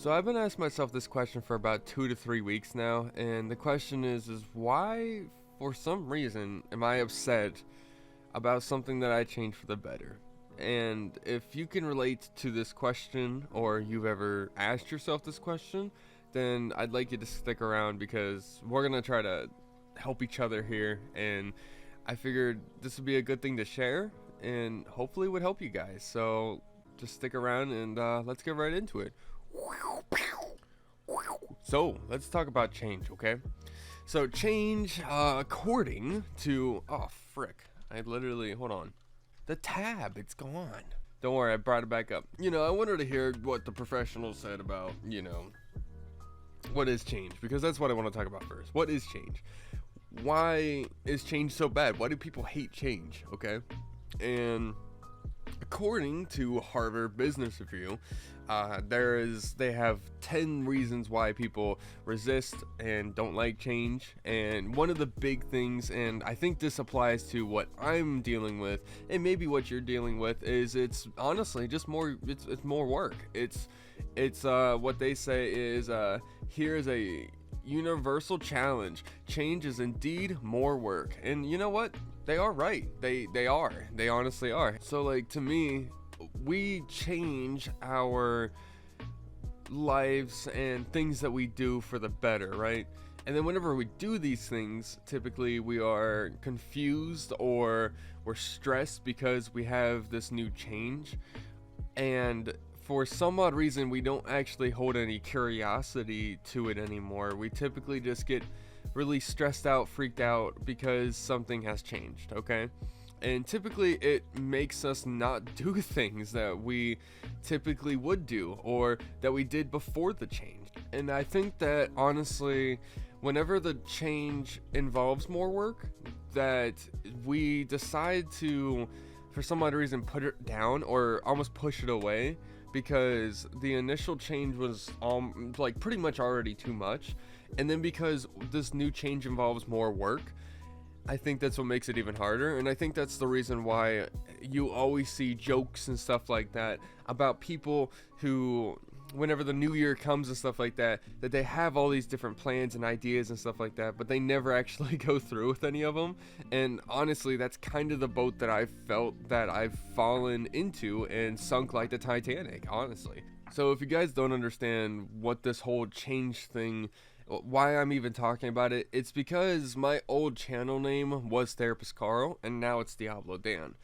So I've been asking myself this question for about 2 to 3 weeks now, and the question is why, for some reason, am I upset about something that I changed for the better? And if you can relate to this question, or you've ever asked yourself this question, then I'd like you to stick around because we're gonna try to help each other here, and I figured this would be a good thing to share, and hopefully would help you guys. So just stick around and let's get right into it. So let's talk about change, okay? So change, according to, oh frick, I literally, hold on, the tab, it's gone. Don't worry, I brought it back up. I wanted to hear what the professionals said about, what is change, because that's what I want to talk about first. What is change? Why is change so bad? Why do people hate change, okay? And according to Harvard Business Review, they have 10 reasons why people resist and don't like change. And one of the big things, and I think this applies to what I'm dealing with, and maybe what you're dealing with, is it's honestly just more. It's more work. It's what they say is here's a universal challenge. Change is indeed more work. And you know what? They are right. They are. They honestly are. So like, to me, we change our lives and things that we do for the better, right? And then whenever we do these things, typically we are confused or we're stressed because we have this new change. And for some odd reason, we don't actually hold any curiosity to it anymore. We typically just get really stressed out, freaked out because something has changed, okay? And typically it makes us not do things that we typically would do or that we did before the change. And I think that honestly, whenever the change involves more work, that we decide to, for some odd reason, put it down or almost push it away, because the initial change was like pretty much already too much. And then because this new change involves more work, I think that's what makes it even harder. And I think that's the reason why you always see jokes and stuff like that about people who, whenever the new year comes and stuff like that, that they have all these different plans and ideas and stuff like that, but they never actually go through with any of them. And honestly, that's kind of the boat that I felt that I've fallen into and sunk like the Titanic, honestly. So if you guys don't understand what this whole change thing, why I'm even talking about it, it's because my old channel name was Therapist Carl, and now it's Diablo Dan.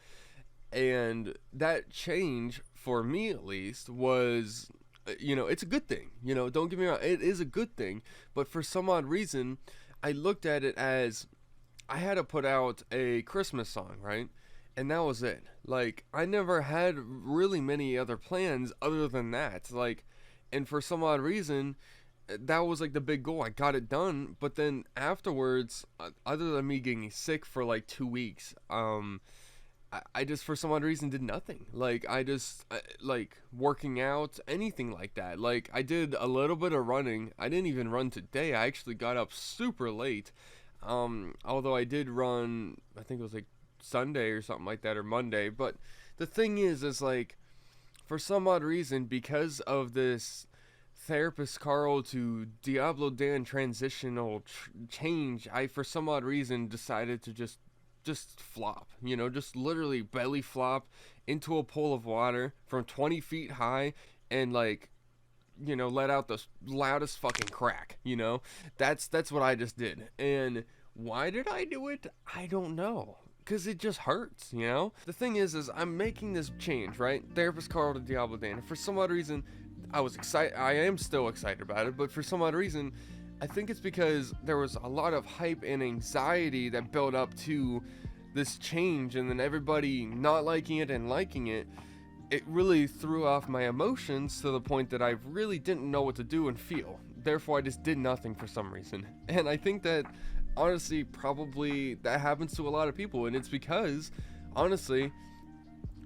And that change, for me at least, was, it's a good thing. Don't get me wrong, it is a good thing. But for some odd reason, I looked at it as I had to put out a Christmas song, right? And that was it. Like, I never had really many other plans other than that. Like, and for some odd reason, that was like the big goal. I got it done, but then afterwards, other than me getting sick for like 2 weeks, I just, for some odd reason, did nothing. Like, like working out, anything like that. Like, I did a little bit of running. I didn't even run today. I actually got up super late. Although I did run, I think it was like Sunday or something like that, or Monday. But the thing is like, for some odd reason, because of this Therapist Carl to Diablo Dan transitional change, I, for some odd reason, decided to just flop, just literally belly flop into a pool of water from 20 feet high and like, let out the loudest fucking crack. That's what I just did. And why did I do it? I don't know. Because it just hurts, The thing is I'm making this change, right? Therapist Carl to Diablo Dan. And for some odd reason, I was excited. I am still excited about it, but for some odd reason, I think it's because there was a lot of hype and anxiety that built up to this change, and then everybody not liking it and liking it. It really threw off my emotions to the point that I really didn't know what to do and feel. Therefore, I just did nothing for some reason. And I think that, honestly, probably that happens to a lot of people, and it's because, honestly,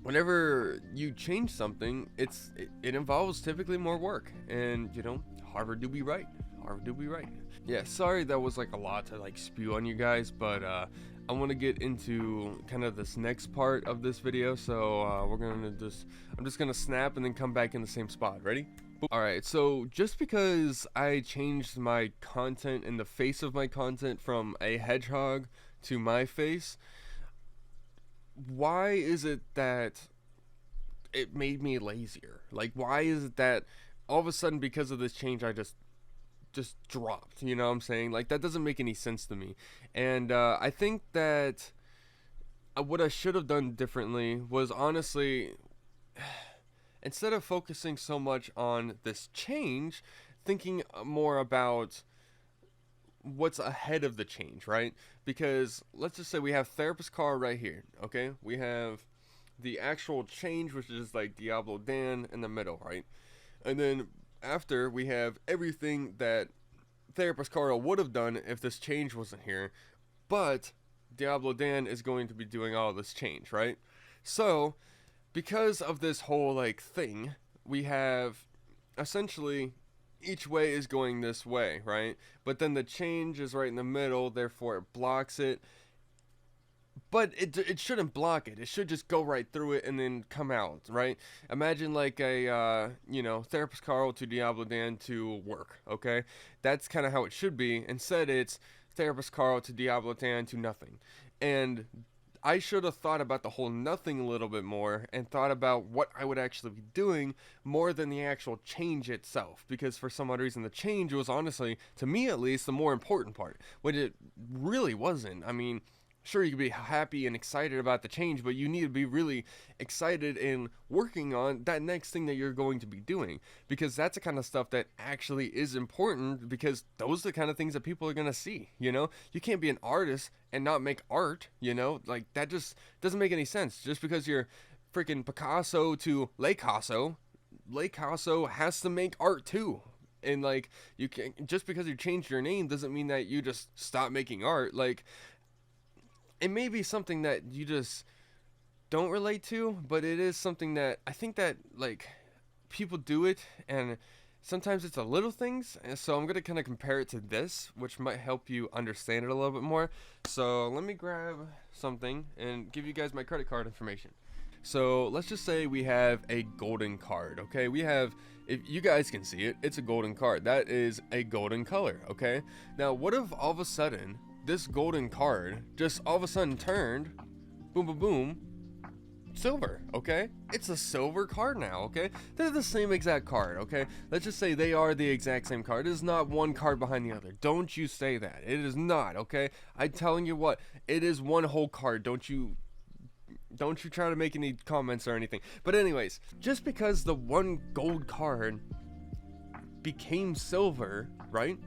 whenever you change something, it involves typically more work. And, Harvard do be right. Harvard do be right. Yeah, sorry that was like a lot to like spew on you guys, but I want to get into kind of this next part of this video. So I'm just gonna snap and then come back in the same spot. Ready? Alright, so just because I changed my content and the face of my content from a hedgehog to my face, why is it that it made me lazier? Like, why is it that all of a sudden because of this change I just dropped, you know what I'm saying? Like, that doesn't make any sense to me. And I think that what I should have done differently was, honestly, instead of focusing so much on this change, thinking more about what's ahead of the change, right? Because let's just say we have therapist card right here, okay? We have the actual change, which is like Diablo Dan in the middle, right? And then after, we have everything that therapist Carl would have done if this change wasn't here, but Diablo Dan is going to be doing all this change, right? So because of this whole like thing, we have essentially each way is going this way, right? But then the change is right in the middle, therefore it blocks it. But it shouldn't block it. It should just go right through it and then come out, right? Imagine like a, therapist Carl to Diablo Dan to work, okay? That's kind of how it should be. Instead, it's therapist Carl to Diablo Dan to nothing. And I should have thought about the whole nothing a little bit more and thought about what I would actually be doing more than the actual change itself. Because for some odd reason, the change was honestly, to me at least, the more important part. When it really wasn't. I mean, sure, you can be happy and excited about the change, but you need to be really excited and working on that next thing that you're going to be doing, because that's the kind of stuff that actually is important, because those are the kind of things that people are going to see, you know? You can't be an artist and not make art, you know? Like, that just doesn't make any sense. Just because you're freaking Picasso to Picasso has to make art too. And like, you can, just because you changed your name doesn't mean that you just stop making art. Like, it may be something that you just don't relate to, but it is something that I think that like people do it, and sometimes it's the little things. And so I'm gonna kind of compare it to this, which might help you understand it a little bit more. So let me grab something and give you guys my credit card information. So let's just say we have a golden card, okay? We have, if you guys can see it, it's a golden card. That is a golden color, okay? Now, what if all of a sudden this golden card just all of a sudden turned, boom, boom, boom, silver, okay? It's a silver card now, okay? They're the same exact card, okay? Let's just say they are the exact same card. It is not one card behind the other. Don't you say that. It is not, okay? I'm telling you what, it is one whole card. Don't you try to make any comments or anything. But anyways, just because the one gold card became silver, right?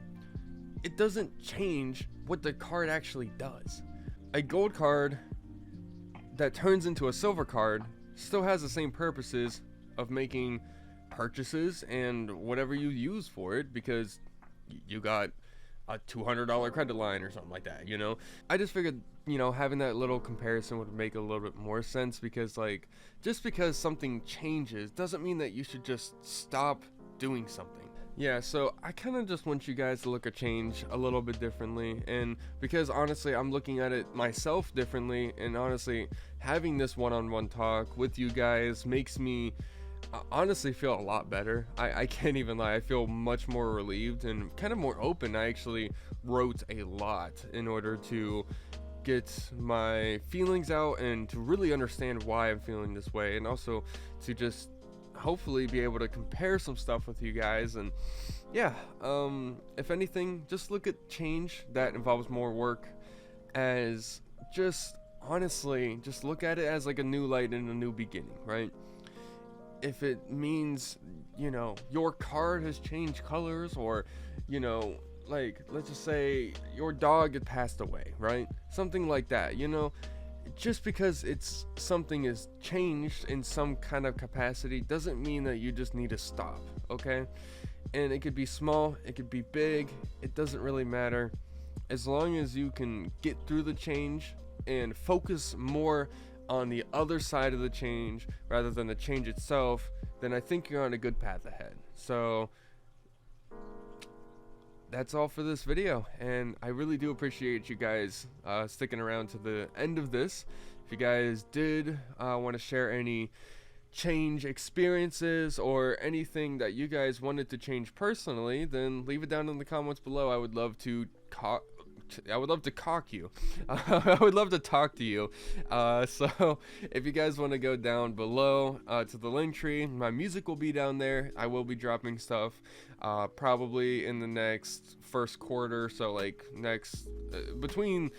It doesn't change what the card actually does. A gold card that turns into a silver card still has the same purposes of making purchases and whatever you use for it, because you got a $200 credit line or something like that, you know? I just figured, you know, having that little comparison would make a little bit more sense, because like, just because something changes doesn't mean that you should just stop doing something. Yeah, so I kind of just want you guys to look at change a little bit differently, and because honestly I'm looking at it myself differently, and honestly having this one-on-one talk with you guys makes me honestly feel a lot better. I can't even lie, I feel much more relieved and kind of more open. I actually wrote a lot in order to get my feelings out and to really understand why I'm feeling this way, and also to just hopefully be able to compare some stuff with you guys. And yeah, if anything, just look at change that involves more work as just, honestly, just look at it as like a new light and a new beginning, right? If it means, you know, your card has changed colors, or, you know, like, let's just say your dog had passed away, right? Something like that, you know? Just because it's something is changed in some kind of capacity doesn't mean that you just need to stop, okay? And it could be small, it could be big, it doesn't really matter. As long as you can get through the change and focus more on the other side of the change rather than the change itself, then I think you're on a good path ahead. So that's all for this video, and I really do appreciate you guys sticking around to the end of this. If you guys did want to share any change experiences or anything that you guys wanted to change personally, then leave it down in the comments below. I would love to cock you. I would love to talk to you. So if you guys want to go down below to the link tree, my music will be down there. I will be dropping stuff probably in the next first quarter. So like next between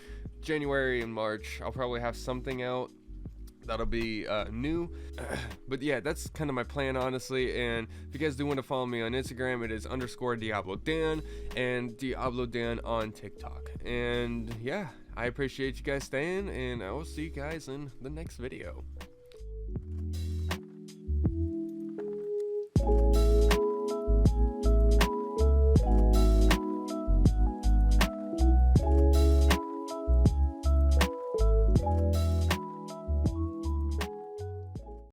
January and March, I'll probably have something out that'll be new. But yeah, that's kind of my plan, honestly. And if you guys do want to follow me on Instagram, it is _DiabloDan and DiabloDan on TikTok. And yeah, I appreciate you guys staying, and I will see you guys in the next video.